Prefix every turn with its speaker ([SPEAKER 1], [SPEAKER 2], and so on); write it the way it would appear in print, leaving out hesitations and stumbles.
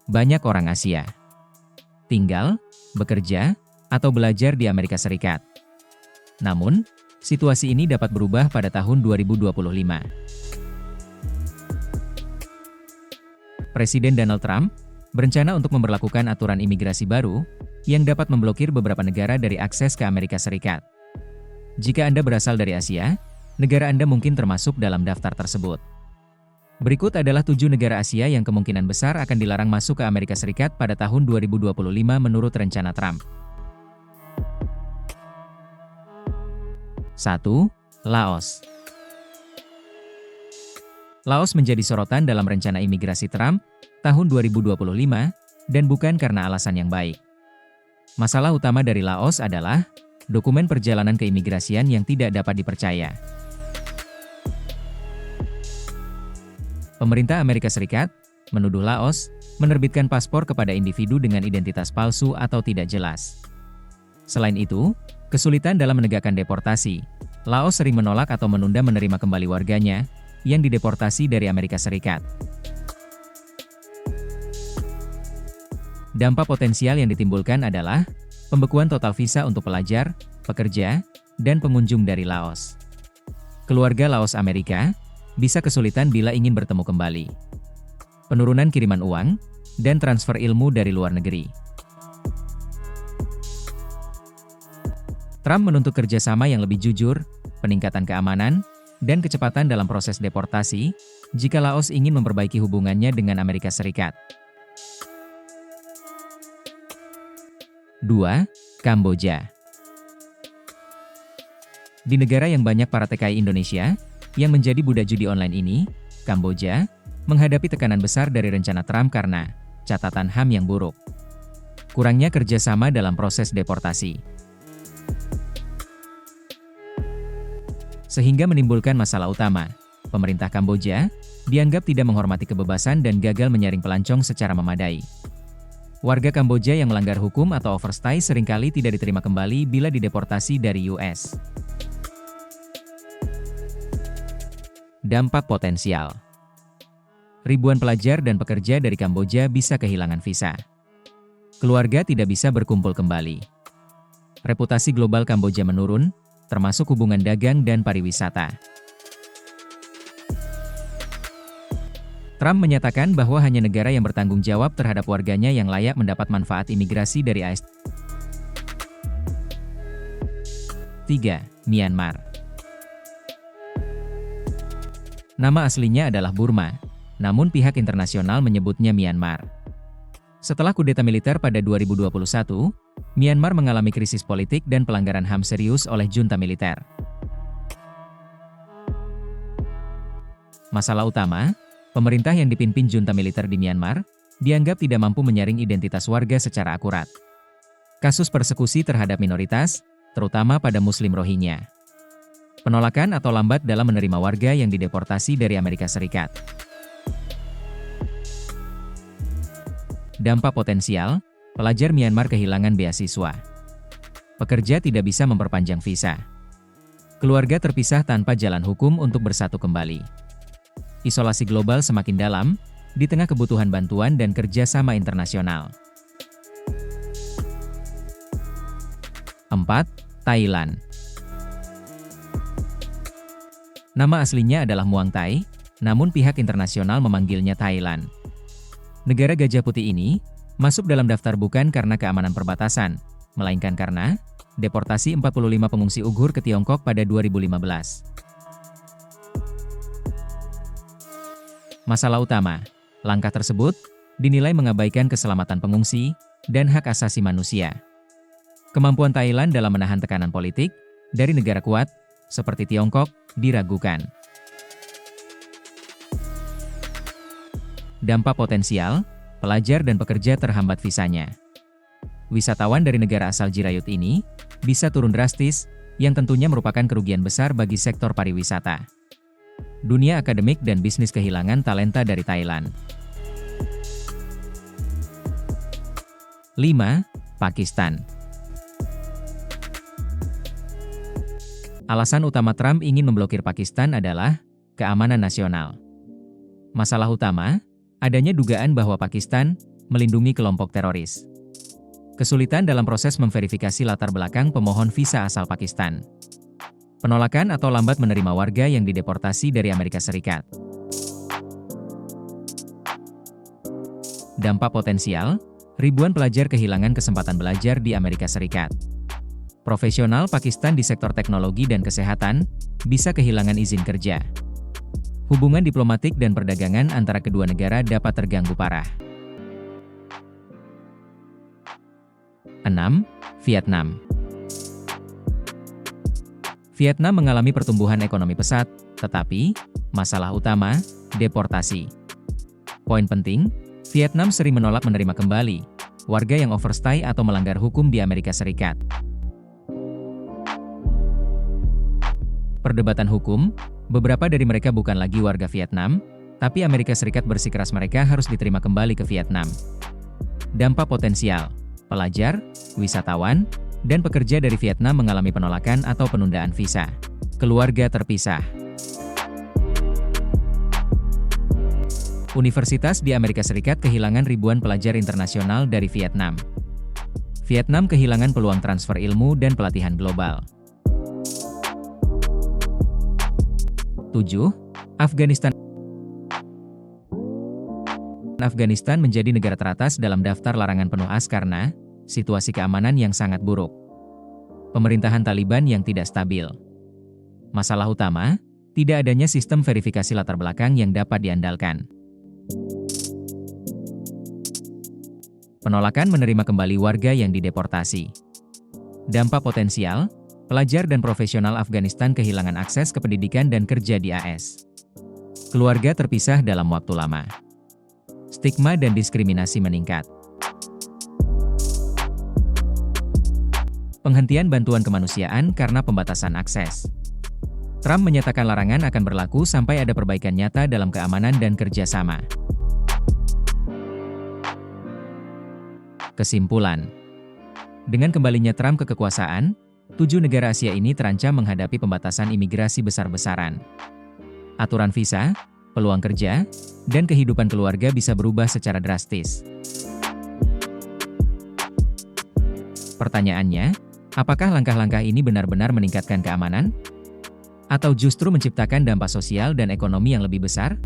[SPEAKER 1] Banyak orang Asia tinggal, bekerja, atau belajar di Amerika Serikat. Namun, situasi ini dapat berubah pada tahun 2025. Presiden Donald Trump berencana untuk memberlakukan aturan imigrasi baru yang dapat memblokir beberapa negara dari akses ke Amerika Serikat. Jika Anda berasal dari Asia, negara Anda mungkin termasuk dalam daftar tersebut. Berikut adalah 7 negara Asia yang kemungkinan besar akan dilarang masuk ke Amerika Serikat pada tahun 2025 menurut rencana Trump. 1. Laos. Laos menjadi sorotan dalam rencana imigrasi Trump tahun 2025 dan bukan karena alasan yang baik. Masalah utama dari Laos adalah dokumen perjalanan keimigrasian yang tidak dapat dipercaya. Pemerintah Amerika Serikat menuduh Laos menerbitkan paspor kepada individu dengan identitas palsu atau tidak jelas. Selain itu, kesulitan dalam menegakkan deportasi. Laos sering menolak atau menunda menerima kembali warganya yang dideportasi dari Amerika Serikat. Dampak potensial yang ditimbulkan adalah pembekuan total visa untuk pelajar, pekerja, dan pengunjung dari Laos. Keluarga Laos Amerika bisa kesulitan bila ingin bertemu kembali. Penurunan kiriman uang, dan transfer ilmu dari luar negeri. Trump menuntut kerjasama yang lebih jujur, peningkatan keamanan, dan kecepatan dalam proses deportasi, jika Laos ingin memperbaiki hubungannya dengan Amerika Serikat. 2. Kamboja. Di negara yang banyak para TKI Indonesia yang menjadi budak judi online ini, Kamboja menghadapi tekanan besar dari rencana Trump karena catatan HAM yang buruk. Kurangnya kerjasama dalam proses deportasi. Sehingga menimbulkan masalah utama. Pemerintah Kamboja dianggap tidak menghormati kebebasan dan gagal menyaring pelancong secara memadai. Warga Kamboja yang melanggar hukum atau overstay seringkali tidak diterima kembali bila dideportasi dari US. Dampak potensial. Ribuan pelajar dan pekerja dari Kamboja bisa kehilangan visa. Keluarga tidak bisa berkumpul kembali. Reputasi global Kamboja menurun, termasuk hubungan dagang dan pariwisata. Trump menyatakan bahwa hanya negara yang bertanggung jawab terhadap warganya yang layak mendapat manfaat imigrasi dari AS. 3. Myanmar. Nama aslinya adalah Burma, namun pihak internasional menyebutnya Myanmar. Setelah kudeta militer pada 2021, Myanmar mengalami krisis politik dan pelanggaran HAM serius oleh junta militer. Masalah utama, pemerintah yang dipimpin junta militer di Myanmar dianggap tidak mampu menyaring identitas warga secara akurat. Kasus persekusi terhadap minoritas, terutama pada Muslim Rohingya. Penolakan atau lambat dalam menerima warga yang dideportasi dari Amerika Serikat. Dampak potensial, pelajar Myanmar kehilangan beasiswa. Pekerja tidak bisa memperpanjang visa. Keluarga terpisah tanpa jalan hukum untuk bersatu kembali. Isolasi global semakin dalam, di tengah kebutuhan bantuan dan kerja sama internasional. 4. Thailand. Nama aslinya adalah Muang Thai, namun pihak internasional memanggilnya Thailand. Negara gajah putih ini masuk dalam daftar bukan karena keamanan perbatasan, melainkan karena deportasi 45 pengungsi Uighur ke Tiongkok pada 2015. Masalah utama, langkah tersebut dinilai mengabaikan keselamatan pengungsi dan hak asasi manusia. Kemampuan Thailand dalam menahan tekanan politik dari negara kuat seperti Tiongkok diragukan. Dampak potensial, pelajar dan pekerja terhambat visanya. Wisatawan dari negara asal jirayut ini bisa turun drastis, yang tentunya merupakan kerugian besar bagi sektor pariwisata. Dunia akademik dan bisnis kehilangan talenta dari Thailand. 5. Pakistan. Alasan utama Trump ingin memblokir Pakistan adalah keamanan nasional. Masalah utama, adanya dugaan bahwa Pakistan melindungi kelompok teroris. Kesulitan dalam proses memverifikasi latar belakang pemohon visa asal Pakistan. Penolakan atau lambat menerima warga yang dideportasi dari Amerika Serikat. Dampak potensial, ribuan pelajar kehilangan kesempatan belajar di Amerika Serikat. Profesional Pakistan di sektor teknologi dan kesehatan bisa kehilangan izin kerja. Hubungan diplomatik dan perdagangan antara kedua negara dapat terganggu parah. 6. Vietnam. Vietnam mengalami pertumbuhan ekonomi pesat, tetapi masalah utama, deportasi. Poin penting, Vietnam sering menolak menerima kembali warga yang overstay atau melanggar hukum di Amerika Serikat. Perdebatan hukum, beberapa dari mereka bukan lagi warga Vietnam, tapi Amerika Serikat bersikeras mereka harus diterima kembali ke Vietnam. Dampak potensial, pelajar, wisatawan, dan pekerja dari Vietnam mengalami penolakan atau penundaan visa. Keluarga terpisah. Universitas di Amerika Serikat kehilangan ribuan pelajar internasional dari Vietnam. Vietnam kehilangan peluang transfer ilmu dan pelatihan global. 7. Afghanistan. Afghanistan menjadi negara teratas dalam daftar larangan penuh AS karena situasi keamanan yang sangat buruk. Pemerintahan Taliban yang tidak stabil. Masalah utama, tidak adanya sistem verifikasi latar belakang yang dapat diandalkan. Penolakan menerima kembali warga yang dideportasi. Dampak potensial, pelajar dan profesional Afghanistan kehilangan akses ke pendidikan dan kerja di AS. Keluarga terpisah dalam waktu lama. Stigma dan diskriminasi meningkat. Penghentian bantuan kemanusiaan karena pembatasan akses. Trump menyatakan larangan akan berlaku sampai ada perbaikan nyata dalam keamanan dan kerjasama. Kesimpulan. Dengan kembalinya Trump ke kekuasaan, 7 negara Asia ini terancam menghadapi pembatasan imigrasi besar-besaran. Aturan visa, peluang kerja, dan kehidupan keluarga bisa berubah secara drastis. Pertanyaannya, apakah langkah-langkah ini benar-benar meningkatkan keamanan? Atau justru menciptakan dampak sosial dan ekonomi yang lebih besar?